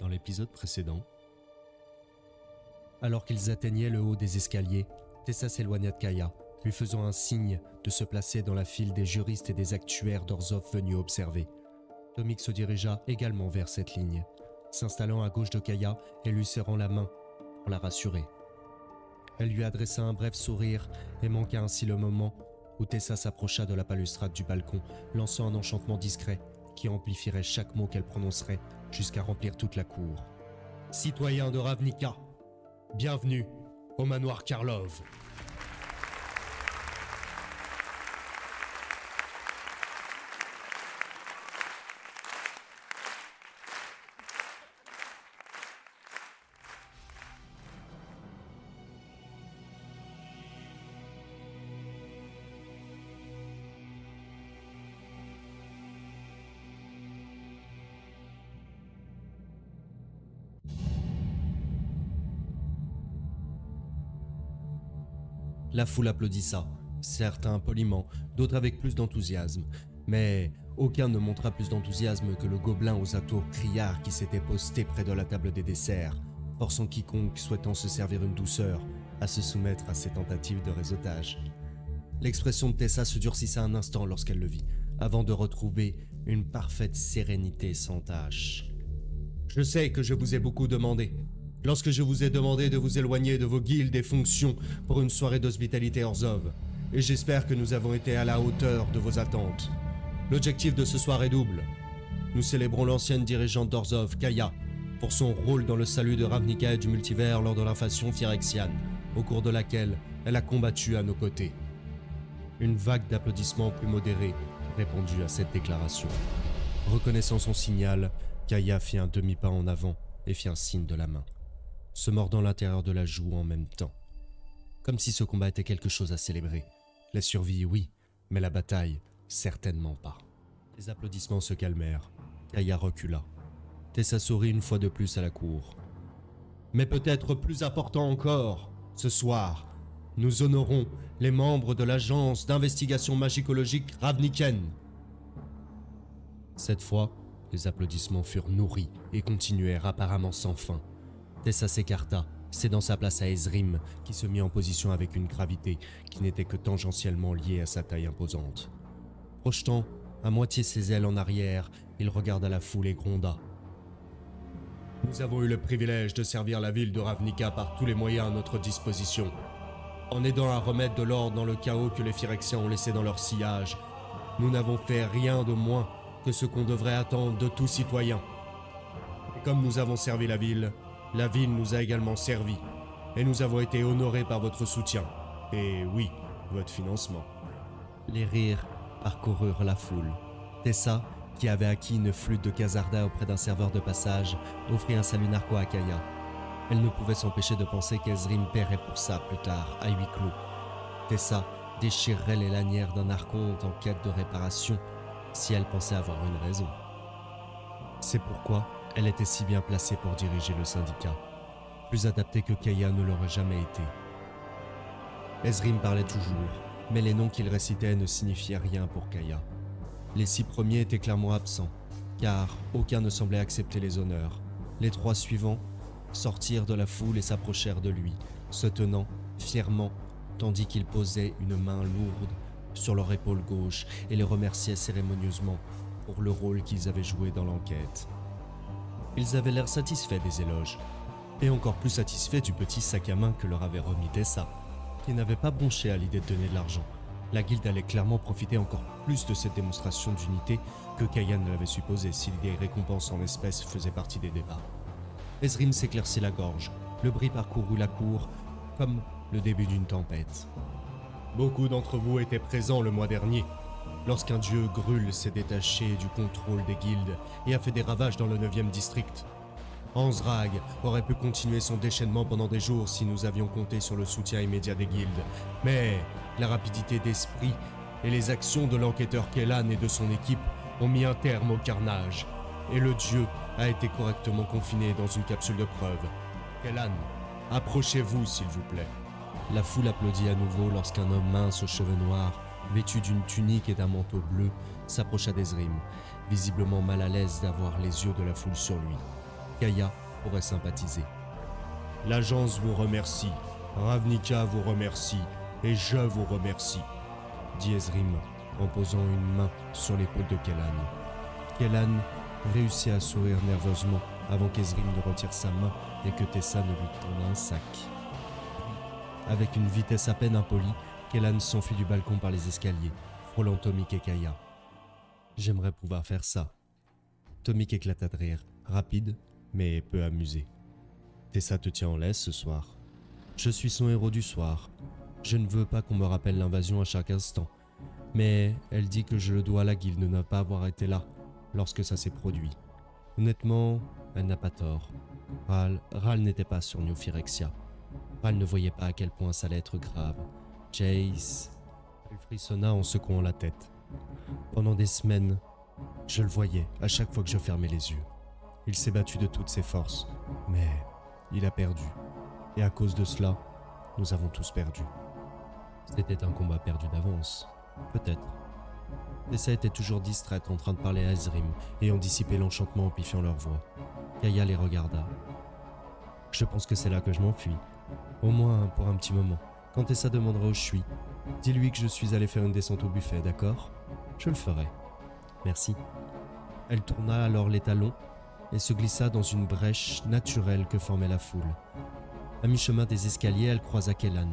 l'épisode précédent. Alors qu'ils atteignaient le haut des escaliers, Tessa s'éloigna de Kaya, lui faisant un signe de se placer dans la file des juristes et des actuaires d'Orzhov venus observer. Tomik se dirigea également vers cette ligne, s'installant à gauche de Kaya et lui serrant la main pour la rassurer. Elle lui adressa un bref sourire et manqua ainsi le moment où Tessa s'approcha de la balustrade du balcon, lançant un enchantement discret qui amplifierait chaque mot qu'elle prononcerait jusqu'à remplir toute la cour. « Citoyens de Ravnica, bienvenue au manoir Karlov. » La foule applaudissa, certains poliment, d'autres avec plus d'enthousiasme. Mais aucun ne montra plus d'enthousiasme que le gobelin aux atours criards qui s'était posté près de la table des desserts, forçant quiconque souhaitant se servir une douceur à se soumettre à ses tentatives de réseautage. L'expression de Tessa se durcissa un instant lorsqu'elle le vit, avant de retrouver une parfaite sérénité sans tache. « Je sais que je vous ai beaucoup demandé. Lorsque je vous ai demandé de vous éloigner de vos guildes et fonctions pour une soirée d'hospitalité Orzhov, et j'espère que nous avons été à la hauteur de vos attentes. L'objectif de ce soir est double. Nous célébrons l'ancienne dirigeante d'Orzhov, Kaya, pour son rôle dans le salut de Ravnica et du multivers lors de l'invasion phyrexiane, au cours de laquelle elle a combattu à nos côtés. » Une vague d'applaudissements plus modérés répondit à cette déclaration. Reconnaissant son signal, Kaya fit un demi-pas en avant et fit un signe de la main, se mordant l'intérieur de la joue en même temps. Comme si ce combat était quelque chose à célébrer. La survie, oui, mais la bataille, certainement pas. Les applaudissements se calmèrent. Kaya recula. Tessa sourit une fois de plus à la cour. Mais peut-être plus important encore, ce soir, nous honorons les membres de l'agence d'investigation magicologique ravnicaine. Cette fois, les applaudissements furent nourris et continuèrent apparemment sans fin. Tessa s'écarta, cédant sa place à Ezrim, qui se mit en position avec une gravité qui n'était que tangentiellement liée à sa taille imposante. Projetant à moitié ses ailes en arrière, il regarda la foule et gronda. « Nous avons eu le privilège de servir la ville de Ravnica par tous les moyens à notre disposition. En aidant à remettre de l'ordre dans le chaos que les Phyrexians ont laissé dans leur sillage, nous n'avons fait rien de moins que ce qu'on devrait attendre de tout citoyen. Et comme nous avons servi la ville nous a également servi, et nous avons été honorés par votre soutien, et oui, votre financement. » Les rires parcoururent la foule. Tessa, qui avait acquis une flûte de Khazarda auprès d'un serveur de passage, offrit un salut narquois à Kaya. Elle ne pouvait s'empêcher de penser qu'Ezrim paierait pour ça plus tard, à huis clos. Tessa déchirerait les lanières d'un archonte en quête de réparation, si elle pensait avoir une raison. C'est pourquoi elle était si bien placée pour diriger le syndicat, plus adaptée que Kaya ne l'aurait jamais été. Ezrim parlait toujours, mais les noms qu'il récitait ne signifiaient rien pour Kaya. Les 6 premiers étaient clairement absents, car aucun ne semblait accepter les honneurs. Les 3 suivants sortirent de la foule et s'approchèrent de lui, se tenant fièrement, tandis qu'il posait une main lourde sur leur épaule gauche et les remerciait cérémonieusement pour le rôle qu'ils avaient joué dans l'enquête. Ils avaient l'air satisfaits des éloges, et encore plus satisfaits du petit sac à main que leur avait remis Tessa, qui n'avait pas bronché à l'idée de donner de l'argent. La guilde allait clairement profiter encore plus de cette démonstration d'unité que Kaya ne l'avait supposé si les récompenses en espèces faisaient partie des débats. Ezrim s'éclaircit la gorge, le bruit parcourut la cour comme le début d'une tempête. Beaucoup d'entre vous étaient présents le mois dernier, lorsqu'un dieu Gruul s'est détaché du contrôle des guildes et a fait des ravages dans le 9e district. Ansrag aurait pu continuer son déchaînement pendant des jours si nous avions compté sur le soutien immédiat des guildes, mais la rapidité d'esprit et les actions de l'enquêteur Kellan et de son équipe ont mis un terme au carnage, et le dieu a été correctement confiné dans une capsule de preuve. Kellan, approchez-vous s'il vous plaît. La foule applaudit à nouveau lorsqu'un homme mince aux cheveux noirs, vêtu d'une tunique et d'un manteau bleu, s'approcha d'Ezrim, visiblement mal à l'aise d'avoir les yeux de la foule sur lui. Kaya pourrait sympathiser. L'agence vous remercie, Ravnica vous remercie, et je vous remercie, dit Ezrim en posant une main sur l'épaule de Kellan. Kellan réussit à sourire nerveusement avant qu'Ezrim ne retire sa main et que Tessa ne lui tourne un sac. Avec une vitesse à peine impolie, Kellan s'enfuit du balcon par les escaliers, frôlant Tomik et Kaya. J'aimerais pouvoir faire ça. Tomik éclata de rire, rapide, mais peu amusé. Tessa te tient en laisse ce soir. Je suis son héros du soir. Je ne veux pas qu'on me rappelle l'invasion à chaque instant. Mais elle dit que je le dois à la guilde de ne pas avoir été là lorsque ça s'est produit. Honnêtement, elle n'a pas tort. Ral n'était pas sur New Phyrexia. Ral ne voyait pas à quel point ça allait être grave. Jace... Elle frissonna en secouant la tête. Pendant des semaines, je le voyais à chaque fois que je fermais les yeux. Il s'est battu de toutes ses forces, mais il a perdu. Et à cause de cela, nous avons tous perdu. C'était un combat perdu d'avance, peut-être. Tessa était toujours distraite en train de parler à Ezrim, ayant dissipé l'enchantement en pifiant leur voix. Kaya les regarda. Je pense que c'est là que je m'enfuis. Au moins pour un petit moment. Quand Tessa demandera où je suis, dis-lui que je suis allé faire une descente au buffet, d'accord? Je le ferai. Merci. Elle tourna alors les talons et se glissa dans une brèche naturelle que formait la foule. À mi-chemin des escaliers, elle croisa Kellan,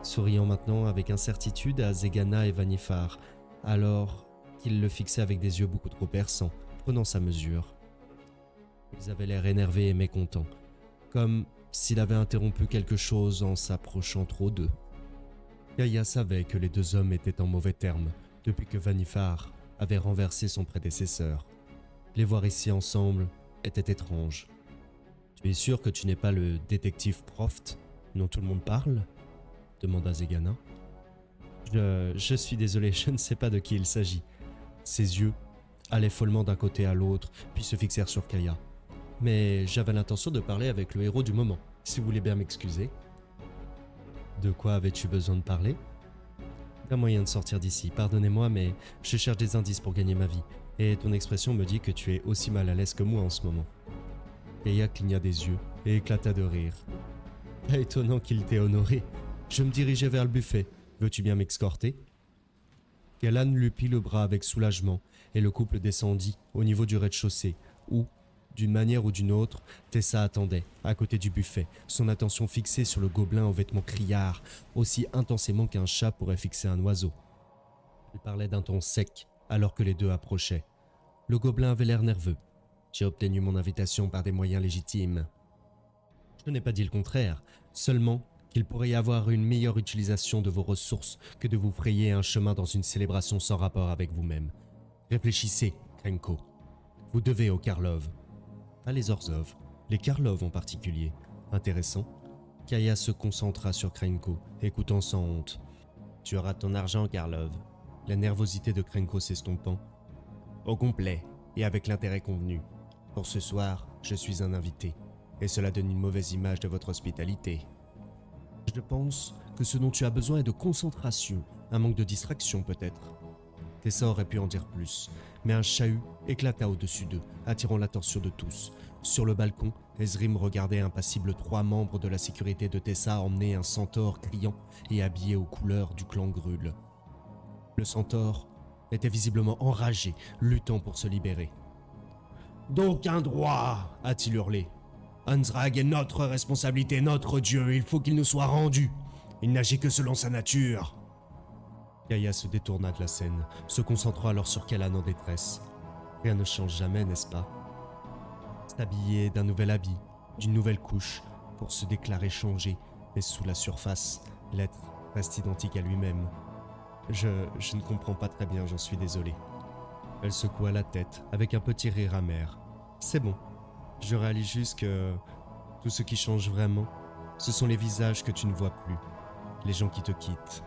souriant maintenant avec incertitude à Zegana et Vannifar, alors qu'il le fixait avec des yeux beaucoup trop perçants, prenant sa mesure. Ils avaient l'air énervés et mécontents, comme s'il avait interrompu quelque chose en s'approchant trop d'eux. Kaya savait que les deux hommes étaient en mauvais termes depuis que Vannifar avait renversé son prédécesseur. Les voir ici ensemble était étrange. Tu es sûr que tu n'es pas le détective Proft dont tout le monde parle? Demanda Zegana. Je suis désolé, je ne sais pas de qui il s'agit. Ses yeux allaient follement d'un côté à l'autre, puis se fixèrent sur Kaya. Mais j'avais l'intention de parler avec le héros du moment, si vous voulez bien m'excuser. De quoi avais-tu besoin de parler? D'un moyen de sortir d'ici, pardonnez-moi, mais je cherche des indices pour gagner ma vie, et ton expression me dit que tu es aussi mal à l'aise que moi en ce moment. Kaya cligna des yeux et éclata de rire. Pas étonnant qu'il t'ait honoré. Je me dirigeais vers le buffet. Veux-tu bien m'escorter? Kellan lui prit le bras avec soulagement, et le couple descendit au niveau du rez-de-chaussée, où, d'une manière ou d'une autre, Tessa attendait, à côté du buffet, son attention fixée sur le gobelin aux vêtements criards, aussi intensément qu'un chat pourrait fixer un oiseau. Il parlait d'un ton sec, alors que les deux approchaient. Le gobelin avait l'air nerveux. J'ai obtenu mon invitation par des moyens légitimes. Je n'ai pas dit le contraire, seulement qu'il pourrait y avoir une meilleure utilisation de vos ressources que de vous frayer un chemin dans une célébration sans rapport avec vous-même. Réfléchissez, Krenko. Vous devez aux Karlov. Pas les Orzhov, les Karlov en particulier. Intéressant. Kaya se concentra sur Krenko, écoutant sans honte. Tu auras ton argent, Karlov. La nervosité de Krenko s'estompant. Au complet, et avec l'intérêt convenu. Pour ce soir, je suis un invité, et cela donne une mauvaise image de votre hospitalité. Je pense que ce dont tu as besoin est de concentration, un manque de distraction peut-être. Tessa aurait pu en dire plus, mais un chahut éclata au-dessus d'eux, attirant l'attention de tous. Sur le balcon, Ezrim regardait impassible 3 membres de la sécurité de Tessa emmener un centaure criant et habillé aux couleurs du clan Grul. Le centaure était visiblement enragé, luttant pour se libérer. « D'aucun droit !» a-t-il hurlé. « Anzrag est notre responsabilité, notre dieu, il faut qu'il nous soit rendu. Il n'agit que selon sa nature. » Kaya se détourna de la scène, se concentrant alors sur Kellan en détresse. Rien ne change jamais, n'est-ce pas? S'habiller d'un nouvel habit, d'une nouvelle couche, pour se déclarer changé, mais sous la surface, l'être reste identique à lui-même. Je ne comprends pas très bien, j'en suis désolé. Elle secoua la tête avec un petit rire amer. C'est bon, je réalise juste que tout ce qui change vraiment, ce sont les visages que tu ne vois plus, les gens qui te quittent.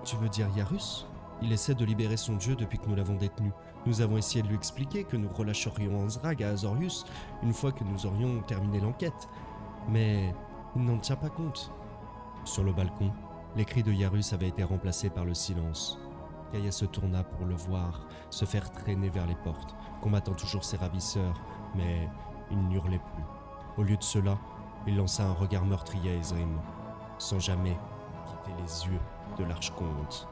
Tu veux dire Yarus? Il essaie de libérer son dieu depuis que nous l'avons détenu. Nous avons essayé de lui expliquer que nous relâcherions Anzrag à Azorius une fois que nous aurions terminé l'enquête. Mais il n'en tient pas compte. Sur le balcon, les cris de Yarus avaient été remplacés par le silence. Kaya se tourna pour le voir se faire traîner vers les portes, combattant toujours ses ravisseurs, mais il n'hurlait plus. Au lieu de cela, il lança un regard meurtrier à Ezrim, sans jamais quitter les yeux de l'archcomte.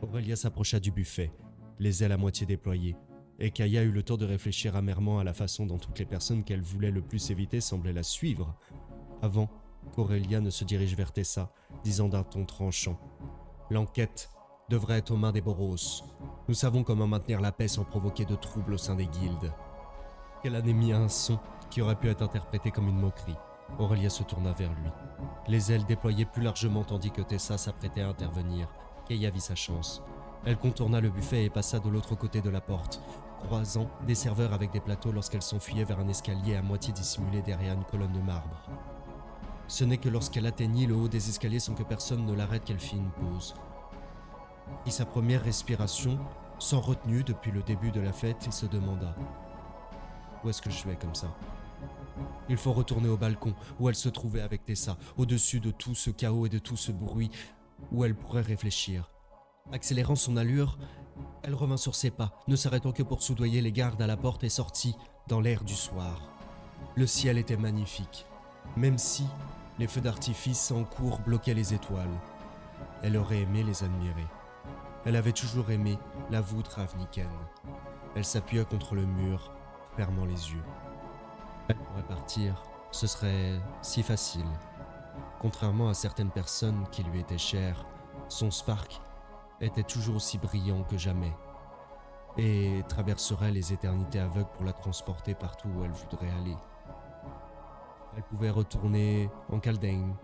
Aurélia s'approcha du buffet, les ailes à moitié déployées, et Kaya eut le temps de réfléchir amèrement à la façon dont toutes les personnes qu'elle voulait le plus éviter semblaient la suivre, avant qu'Aurélia ne se dirige vers Tessa, disant d'un ton tranchant « L'enquête devrait être aux mains des Boros. Nous savons comment maintenir la paix sans provoquer de troubles au sein des guildes. » Qu'elle en émit un son qui aurait pu être interprété comme une moquerie. Aurélia se tourna vers lui, les ailes déployées plus largement tandis que Tessa s'apprêtait à intervenir. Kaya vit sa chance. Elle contourna le buffet et passa de l'autre côté de la porte, croisant des serveurs avec des plateaux lorsqu'elle s'enfuyait vers un escalier à moitié dissimulé derrière une colonne de marbre. Ce n'est que lorsqu'elle atteignit le haut des escaliers sans que personne ne l'arrête qu'elle fit une pause. Prit sa première respiration, sans retenue depuis le début de la fête, et se demanda « Où est-ce que je vais comme ça ?» Il faut retourner au balcon où elle se trouvait avec Tessa, au-dessus de tout ce chaos et de tout ce bruit, où elle pourrait réfléchir. Accélérant son allure, elle revint sur ses pas, ne s'arrêtant que pour soudoyer les gardes à la porte et sortit dans l'air du soir. Le ciel était magnifique, même si les feux d'artifice en cours bloquaient les étoiles. Elle aurait aimé les admirer. Elle avait toujours aimé la voûte ravnicaine. Elle s'appuya contre le mur, fermant les yeux. Elle pourrait partir, ce serait si facile. Contrairement à certaines personnes qui lui étaient chères, son spark était toujours aussi brillant que jamais et traverserait les éternités aveugles pour la transporter partout où elle voudrait aller. Elle pouvait retourner en Caldain,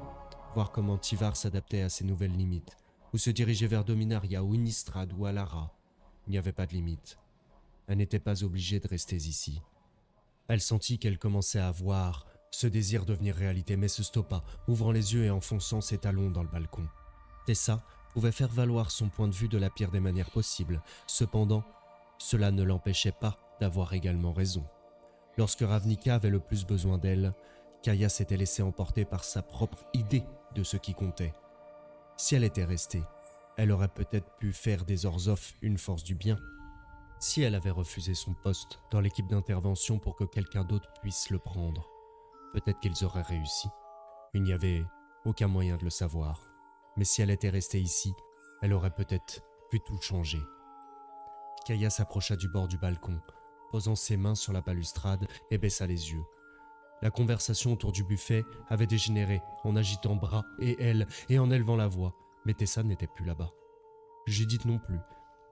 voir comment Tivar s'adaptait à ses nouvelles limites, ou se diriger vers Dominaria ou Innistrad ou Alara. Il n'y avait pas de limite. Elle n'était pas obligée de rester ici. Elle sentit qu'elle commençait à voir ce désir devenir réalité, mais se stoppa, ouvrant les yeux et enfonçant ses talons dans le balcon. Tessa pouvait faire valoir son point de vue de la pire des manières possibles. Cependant, cela ne l'empêchait pas d'avoir également raison. Lorsque Ravnica avait le plus besoin d'elle, Kaya s'était laissée emporter par sa propre idée de ce qui comptait. Si elle était restée, elle aurait peut-être pu faire des Orzhov une force du bien. Si elle avait refusé son poste dans l'équipe d'intervention pour que quelqu'un d'autre puisse le prendre, peut-être qu'ils auraient réussi. Il n'y avait aucun moyen de le savoir. Mais si elle était restée ici, elle aurait peut-être pu tout changer. Kaya s'approcha du bord du balcon, posant ses mains sur la balustrade et baissa les yeux. La conversation autour du buffet avait dégénéré en agitant bras et ailes et en élevant la voix, mais Tessa n'était plus là-bas. Judith non plus.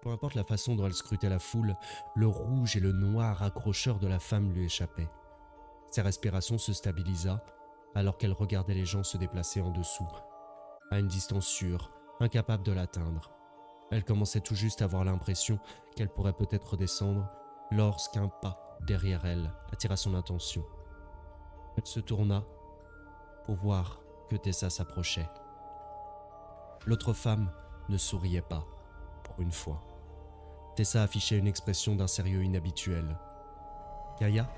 Peu importe la façon dont elle scrutait la foule, le rouge et le noir accrocheur de la femme lui échappaient. Ses respirations se stabilisa alors qu'elle regardait les gens se déplacer en dessous, à une distance sûre, incapable de l'atteindre. Elle commençait tout juste à avoir l'impression qu'elle pourrait peut-être redescendre lorsqu'un pas derrière elle attira son attention. Elle se tourna pour voir que Tessa s'approchait. L'autre femme ne souriait pas, pour une fois. Tessa affichait une expression d'un sérieux inhabituel. « Kaya,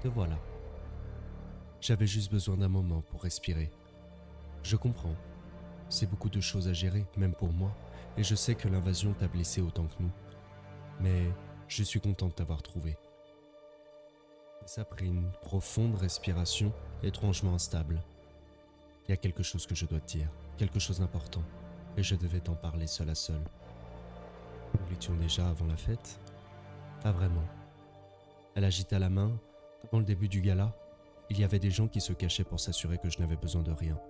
te voilà. J'avais juste besoin d'un moment pour respirer. Je comprends. C'est beaucoup de choses à gérer, même pour moi, et je sais que l'invasion t'a blessé autant que nous. Mais je suis content de t'avoir trouvé. » Tessa prit une profonde respiration, étrangement instable. « Il y a quelque chose que je dois te dire, quelque chose d'important, et je devais t'en parler seul à seul. » Nous l'étions déjà avant la fête ? Pas vraiment. Elle agita la main. Avant le début du gala, il y avait des gens qui se cachaient pour s'assurer que je n'avais besoin de rien.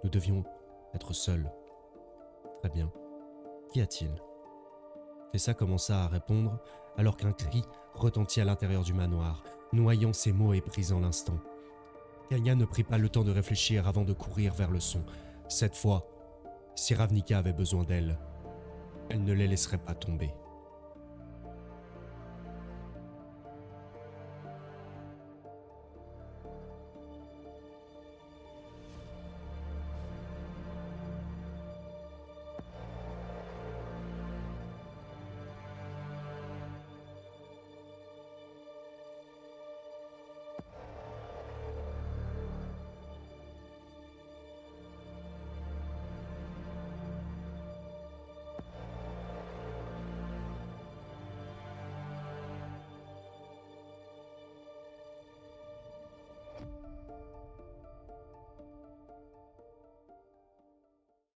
Nous devions être seuls. Très bien. Qu'y a-t-il ? Tessa commença à répondre alors qu'un cri retentit à l'intérieur du manoir, noyant ses mots et brisant l'instant. Kaya ne prit pas le temps de réfléchir avant de courir vers le son. Cette fois, si Ravnica avait besoin d'elle, elle ne les laisserait pas tomber.